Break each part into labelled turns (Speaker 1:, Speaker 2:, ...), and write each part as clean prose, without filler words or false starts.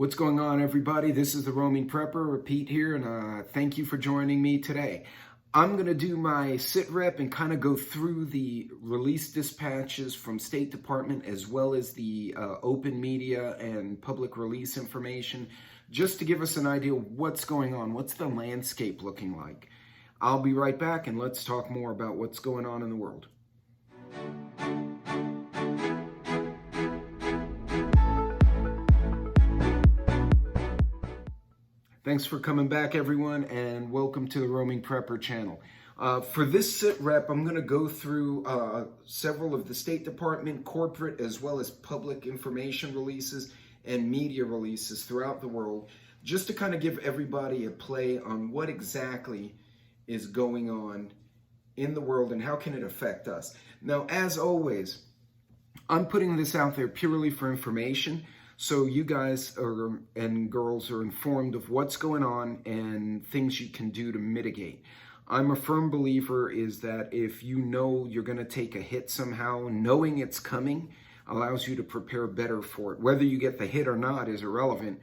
Speaker 1: What's going on, everybody? This is the Roaming Prepper, Pete here, and thank you for joining me today. I'm going to do my Sitrep and kind of go through the release dispatches from State Department as well as the open media and public release information, just to give us an idea of what's going on, what's the landscape looking like. I'll be right back, and let's talk more about what's going on in the world. Thanks for coming back, everyone, and welcome to the Roaming Prepper channel. For this Sitrep, I'm going to go through several of the State Department, corporate, as well as public information releases and media releases throughout the world, just to kind of give everybody a play on what exactly is going on in the world and how can it affect us. Now, as always, I'm putting this out there purely for information, so you guys and girls are informed of what's going on and things you can do to mitigate. I'm a firm believer is that if you know you're going to take a hit somehow, knowing it's coming allows you to prepare better for it. Whether you get the hit or not is irrelevant.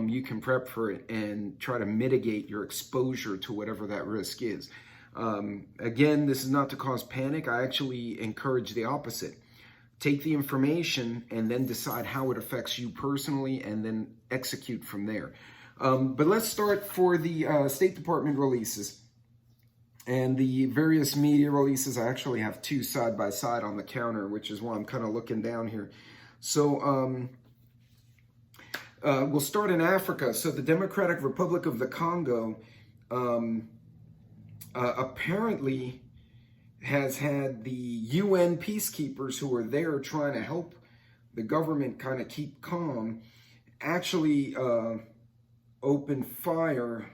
Speaker 1: You can prep for it and try to mitigate your exposure to whatever that risk is. Again, this is not to cause panic. I actually encourage the opposite. Take the information and then decide how it affects you personally and then execute from there. But let's start for the State Department releases and the various media releases. I actually have two side by side on the counter, which is why I'm kind of looking down here. So we'll start in Africa. So the Democratic Republic of the Congo apparently has had the UN peacekeepers who are there trying to help the government kind of keep calm, actually open fire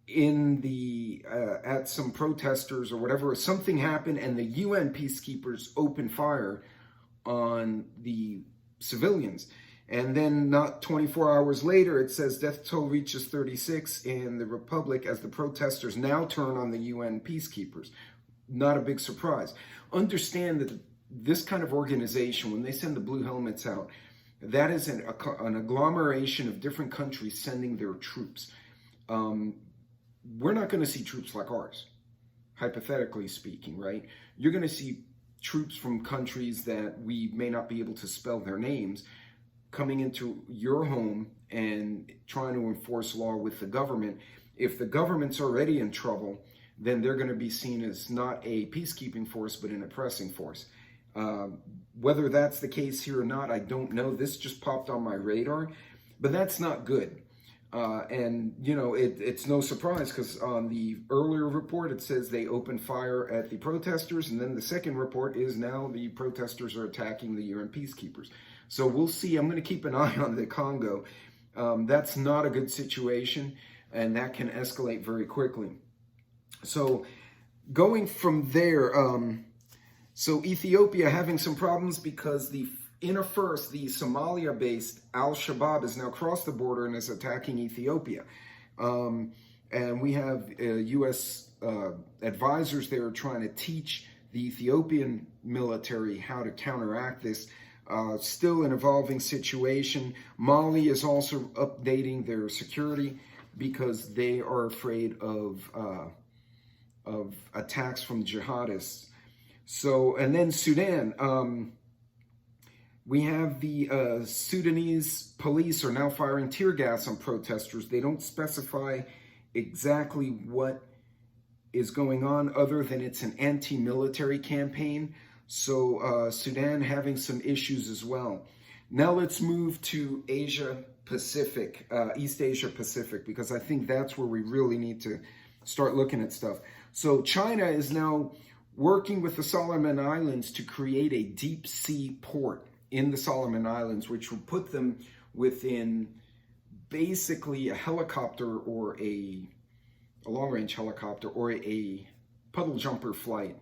Speaker 1: in the at some protesters or whatever. Something happened and the UN peacekeepers opened fire on the civilians. And then not 24 hours later, it says death toll reaches 36 in the Republic as the protesters now turn on the UN peacekeepers. Not a big surprise. Understand that this kind of organization, when they send the blue helmets out, that is an agglomeration of different countries sending their troops. We're not going to see troops like ours, hypothetically speaking, right? You're going to see troops from countries that we may not be able to spell their names, coming into your home and trying to enforce law with the government. If the government's already in trouble, then they're going to be seen as not a peacekeeping force, but an oppressing force. Whether that's the case here or not, I don't know. This just popped on my radar, but that's not good. And, you know, it's no surprise because on the earlier report, it says they opened fire at the protesters. And then the second report is now the protesters are attacking the UN peacekeepers. So we'll see. I'm going to keep an eye on the Congo. That's not a good situation, and that can escalate very quickly. So going from there, so Ethiopia having some problems because the Somalia-based Al-Shabaab has now crossed the border and is attacking Ethiopia. And we have U.S. Advisors there trying to teach the Ethiopian military how to counteract this. Still an evolving situation. Mali is also updating their security because they are afraid of attacks from jihadists. So, and then Sudan, we have the Sudanese police are now firing tear gas on protesters. They don't specify exactly what is going on other than it's an anti-military campaign. So Sudan having some issues as well. Now let's move to Asia Pacific, East Asia Pacific, because I think that's where we really need to start looking at stuff. So China is now working with the Solomon Islands to create a deep sea port in the Solomon Islands, which will put them within basically a helicopter or a long-range helicopter or a puddle jumper flight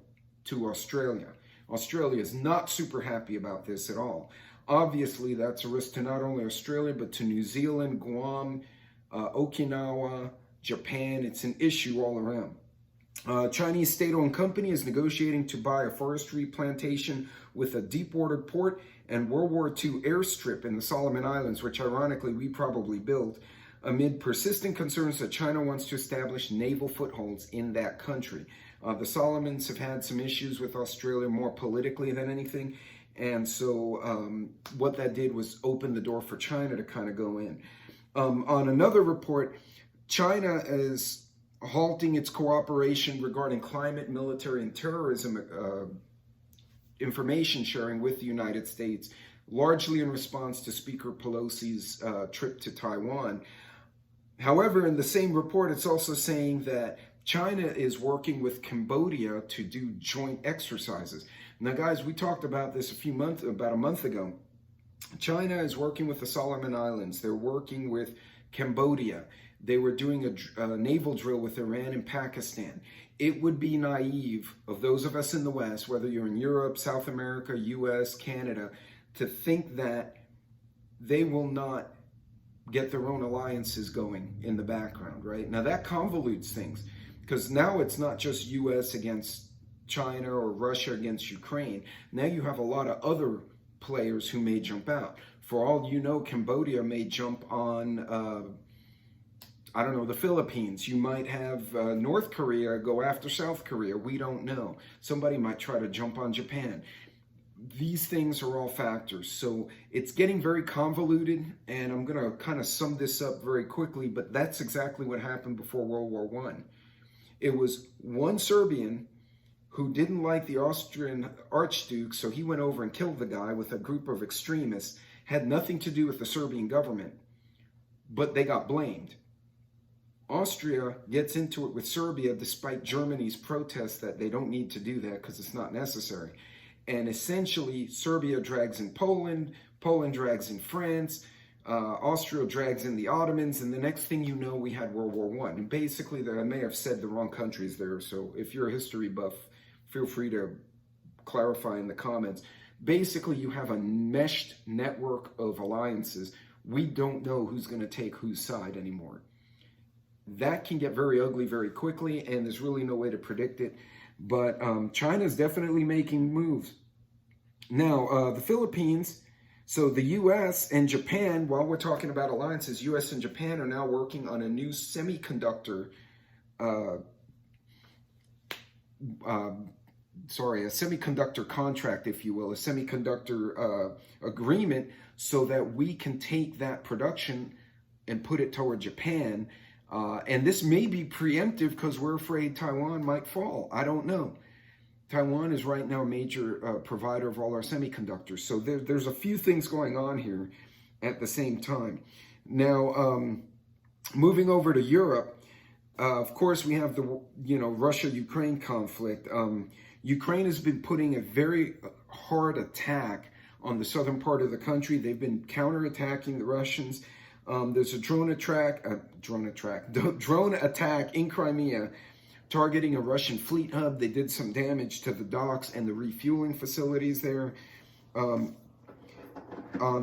Speaker 1: to Australia. Australia is not super happy about this at all. Obviously, that's a risk to not only Australia, but to New Zealand, Guam, Okinawa, Japan. It's an issue all around. Chinese state-owned company is negotiating to buy a forestry plantation with a deep-water port and World War II airstrip in the Solomon Islands, which ironically we probably built, amid persistent concerns that China wants to establish naval footholds in that country. The Solomons have had some issues with Australia more politically than anything, and so what that did was open the door for China to kind of go in. On another report, China is halting its cooperation regarding climate, military, and terrorism information sharing with the United States, largely in response to Speaker Pelosi's trip to Taiwan. However, in the same report, it's also saying that China is working with Cambodia to do joint exercises. Now, guys, we talked about this about a month ago. China is working with the Solomon Islands. They're working with Cambodia. They were doing a naval drill with Iran and Pakistan. It would be naive of those of us in the West, whether you're in Europe, South America, US, Canada, to think that they will not get their own alliances going in the background, right? Now that convolutes things, because now it's not just US against China or Russia against Ukraine. Now you have a lot of other players who may jump out. For all you know, Cambodia may jump on, I don't know, the Philippines. You might have North Korea go after South Korea. We don't know. Somebody might try to jump on Japan. These things are all factors. So it's getting very convoluted, and I'm going to kind of sum this up very quickly, but that's exactly what happened before World War I. It was one Serbian who didn't like the Austrian Archduke, so he went over and killed the guy with a group of extremists. Had nothing to do with the Serbian government, but they got blamed. Austria gets into it with Serbia despite Germany's protest that they don't need to do that because it's not necessary. And essentially, Serbia drags in Poland, Poland drags in France, Austria drags in the Ottomans, and the next thing you know, we had World War I. And basically, I may have said the wrong countries there, so if you're a history buff, feel free to clarify in the comments. Basically, you have a meshed network of alliances. We don't know who's going to take whose side anymore. That can get very ugly very quickly, and there's really no way to predict it. But China's definitely making moves. Now, the Philippines, so the U.S. and Japan, while we're talking about alliances, U.S. and Japan are now working on a new semiconductor, a semiconductor contract, if you will, a semiconductor agreement, so that we can take that production and put it toward Japan. And this may be preemptive because we're afraid Taiwan might fall. I don't know. Taiwan is right now a major provider of all our semiconductors. So there's a few things going on here at the same time. Now, moving over to Europe, of course, we have the Russia-Ukraine conflict. Ukraine has been putting a very hard attack on the southern part of the country. They've been counterattacking the Russians. There's a drone attack in Crimea targeting a Russian fleet hub. They did some damage to the docks and the refueling facilities there. On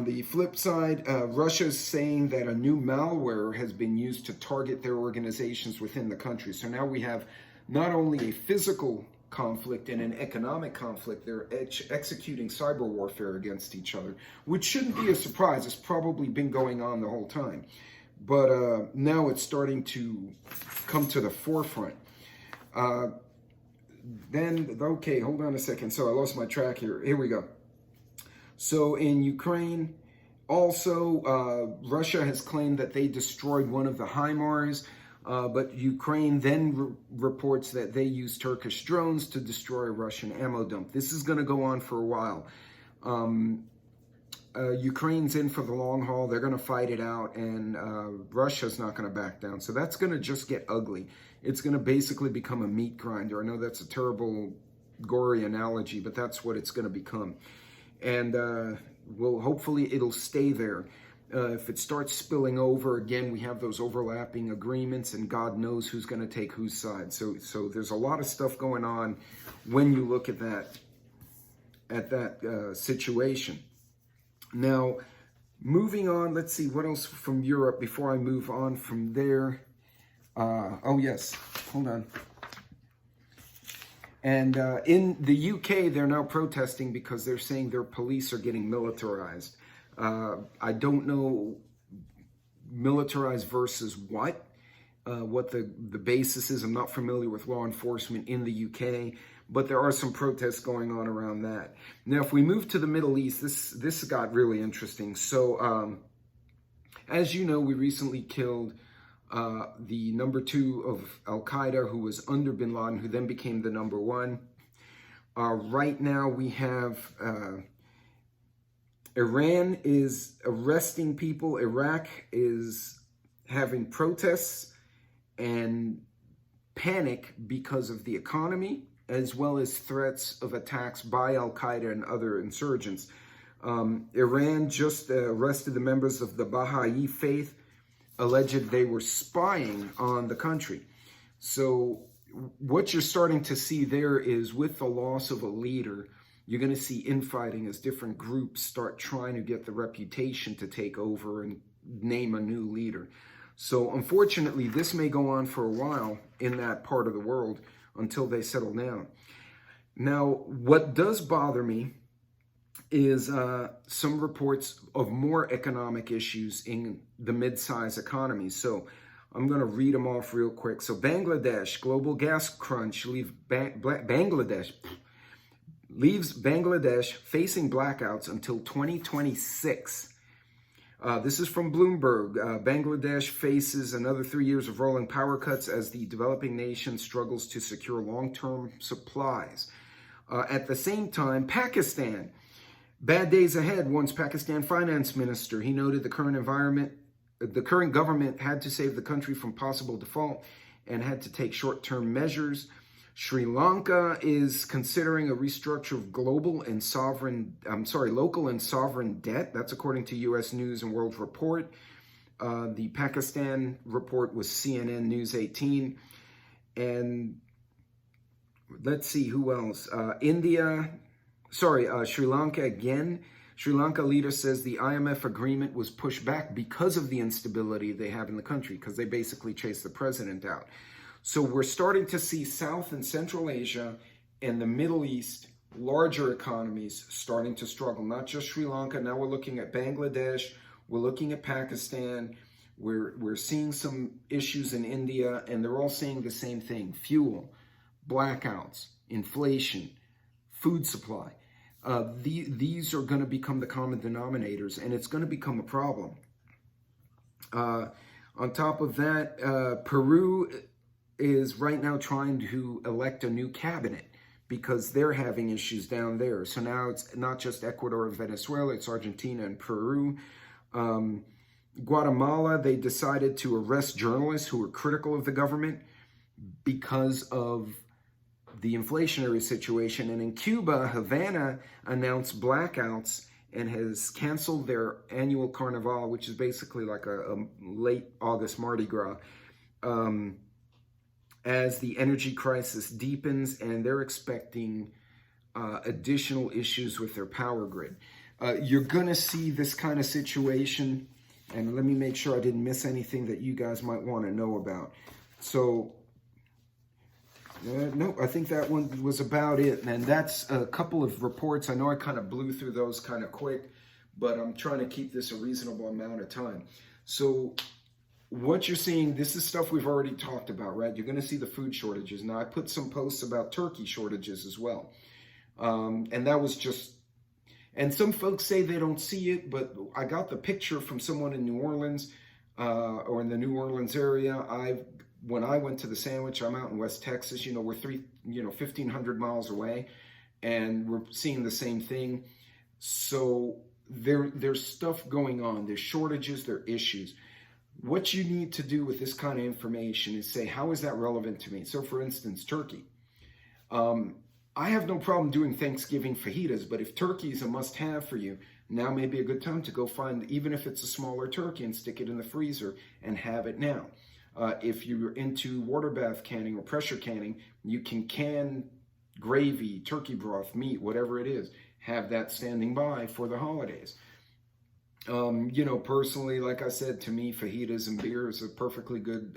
Speaker 1: the flip side, Russia's saying that a new malware has been used to target their organizations within the country. So now we have not only a physical conflict and an economic conflict, they're executing cyber warfare against each other, which shouldn't be a surprise. It's probably been going on the whole time. But now it's starting to come to the forefront. Okay, hold on a second. So I lost my track here. Here we go. So in Ukraine, also, Russia has claimed that they destroyed one of the HIMARS. But Ukraine then reports that they used Turkish drones to destroy a Russian ammo dump. This is going to go on for a while. Ukraine's in for the long haul. They're going to fight it out, and Russia's not going to back down. So that's going to just get ugly. It's going to basically become a meat grinder. I know that's a terrible, gory analogy, but that's what it's going to become. And hopefully it'll stay there. If it starts spilling over, again, we have those overlapping agreements, and God knows who's going to take whose side. So there's a lot of stuff going on when you look at that situation. Now, moving on, let's see what else from Europe before I move on from there. Oh yes, hold on. And in the UK, they're now protesting because they're saying their police are getting militarized. I don't know militarized versus what the basis is. I'm not familiar with law enforcement in the UK, but there are some protests going on around that. Now, if we move to the Middle East, this got really interesting. So, as you know, we recently killed the number 2 of Al-Qaeda, who was under bin Laden, who then became the number 1. Right now, we have Iran is arresting people. Iraq is having protests and panic because of the economy, as well as threats of attacks by Al-Qaeda and other insurgents. Iran just arrested the members of the Baha'i faith, alleged they were spying on the country. So what you're starting to see there is, with the loss of a leader, you're going to see infighting as different groups start trying to get the reputation to take over and name a new leader. So unfortunately, this may go on for a while in that part of the world until they settle down. Now, what does bother me is some reports of more economic issues in the mid-sized economies. So I'm going to read them off real quick. So Bangladesh, global gas crunch leaves Bangladesh facing blackouts until 2026. This is from Bloomberg. Bangladesh faces another 3 years of rolling power cuts as the developing nation struggles to secure long-term supplies. At the same time, Pakistan, bad days ahead, warns Pakistan finance minister. He noted the current government had to save the country from possible default and had to take short-term measures. Sri Lanka is considering a restructure of local and sovereign debt. That's according to U.S. News and World Report. The Pakistan report was CNN News 18. And let's see who else. Sri Lanka again. Sri Lanka leader says the IMF agreement was pushed back because of the instability they have in the country, because they basically chased the president out. So we're starting to see South and Central Asia and the Middle East, larger economies, starting to struggle. Not just Sri Lanka. Now we're looking at Bangladesh. We're looking at Pakistan. We're seeing some issues in India, and they're all saying the same thing: fuel, blackouts, inflation, food supply. These are going to become the common denominators, and it's going to become a problem. On top of that, Peru is right now trying to elect a new cabinet because they're having issues down there. So now it's not just Ecuador and Venezuela, it's Argentina and Peru. Guatemala, they decided to arrest journalists who were critical of the government because of the inflationary situation. And in Cuba, Havana announced blackouts and has canceled their annual Carnival, which is basically like a late August Mardi Gras, as the energy crisis deepens, and they're expecting additional issues with their power grid. You're going to see this kind of situation, and let me make sure I didn't miss anything that you guys might want to know about. So, no, I think that one was about it, and that's a couple of reports. I know I kind of blew through those kind of quick, but I'm trying to keep this a reasonable amount of time. So what you're seeing, this is stuff we've already talked about, right? You're going to see the food shortages. Now, I put some posts about turkey shortages as well. And that was just, and some folks say they don't see it, but I got the picture from someone in New Orleans, or in the New Orleans area. When I went to the Sandwich, I'm out in West Texas, we're 1,500 miles away, and we're seeing the same thing. So there's stuff going on. There's shortages, there are issues. What you need to do with this kind of information is say, how is that relevant to me? So for instance, turkey. I have no problem doing Thanksgiving fajitas, but if turkey is a must-have for you, now may be a good time to go find, even if it's a smaller turkey, and stick it in the freezer and have it now. If you're into water bath canning or pressure canning, you can can gravy, turkey broth, meat, whatever it is. Have that standing by for the holidays. Personally, like I said, to me, fajitas and beer is a perfectly good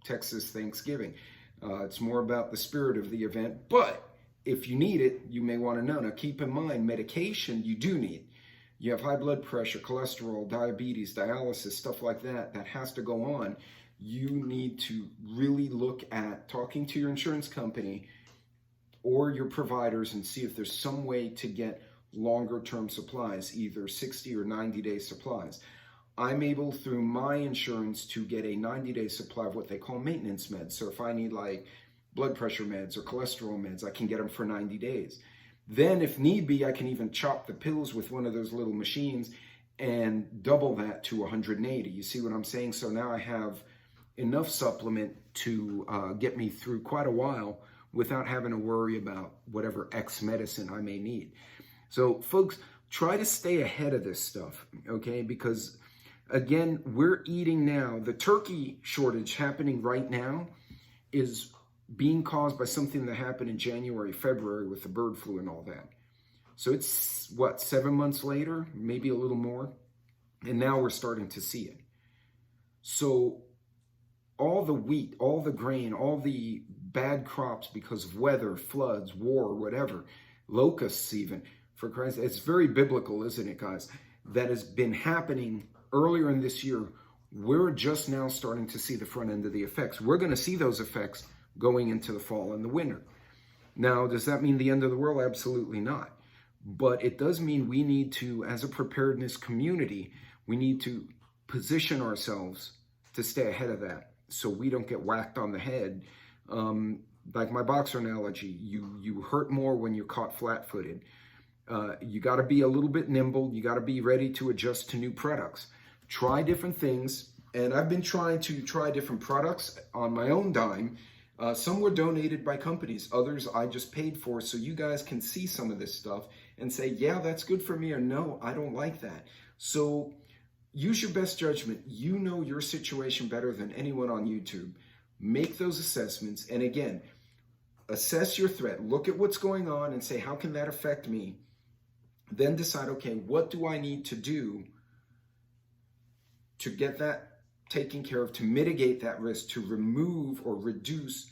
Speaker 1: Texas Thanksgiving. It's more about the spirit of the event, but if you need it, you may want to know. Now, keep in mind, medication you do need. You have high blood pressure, cholesterol, diabetes, dialysis, stuff like that, that has to go on. You need to really look at talking to your insurance company or your providers and see if there's some way to get longer term supplies, either 60 or 90-day supplies. I'm able through my insurance to get a 90-day supply of what they call maintenance meds. So if I need like blood pressure meds or cholesterol meds, I can get them for 90 days. Then if need be, I can even chop the pills with one of those little machines and double that to 180. You see what I'm saying? So now I have enough supplement to get me through quite a while without having to worry about whatever X medicine I may need. So folks, try to stay ahead of this stuff, okay? Because again, we're eating now. The turkey shortage happening right now is being caused by something that happened in January, February with the bird flu and all that. So it's, what, 7 months later, maybe a little more, and now we're starting to see it. So all the wheat, all the grain, all the bad crops because of weather, floods, war, whatever, locusts even, for Christ, it's very biblical, isn't it, guys? That has been happening earlier in this year. We're just now starting to see the front end of the effects. We're going to see those effects going into the fall and the winter. Now, does that mean the end of the world? Absolutely not. But it does mean we need to, as a preparedness community, we need to position ourselves to stay ahead of that so we don't get whacked on the head. Like my boxer analogy, you hurt more when you're caught flat-footed. You got to be a little bit nimble. You got to be ready to adjust to new products. Try different things. And I've been trying to try different products on my own dime. Some were donated by companies. Others I just paid for, so you guys can see some of this stuff and say, yeah, that's good for me, or no, I don't like that. So use your best judgment. You know your situation better than anyone on YouTube. Make those assessments. And again, assess your threat. Look at what's going on and say, how can that affect me? Then decide, okay, what do I need to do to get that taken care of, to mitigate that risk, to remove or reduce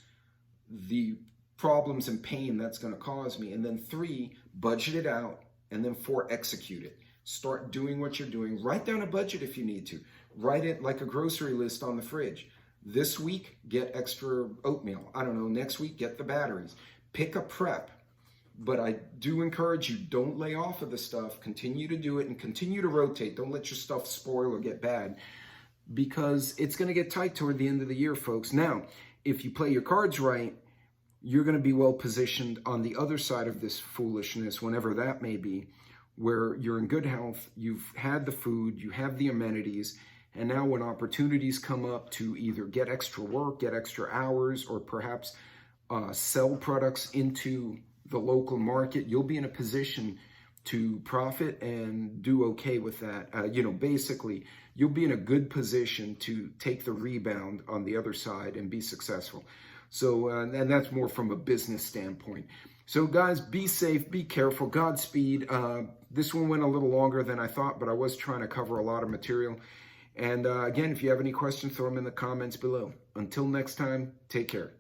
Speaker 1: the problems and pain that's going to cause me. And then 3, budget it out. And then 4, execute it. Start doing what you're doing. Write down a budget if you need to. Write it like a grocery list on the fridge. This week, get extra oatmeal. I don't know, next week, get the batteries. Pick a prep. But I do encourage you, don't lay off of the stuff. Continue to do it and continue to rotate. Don't let your stuff spoil or get bad, because it's going to get tight toward the end of the year, folks. Now, if you play your cards right, you're going to be well positioned on the other side of this foolishness, whenever that may be, where you're in good health, you've had the food, you have the amenities, and now when opportunities come up to either get extra work, get extra hours, or perhaps sell products into the local market, you'll be in a position to profit and do okay with that. Basically, you'll be in a good position to take the rebound on the other side and be successful. So, and that's more from a business standpoint. So guys, be safe, be careful, Godspeed. This one went a little longer than I thought, but I was trying to cover a lot of material. And again, if you have any questions, throw them in the comments below. Until next time, take care.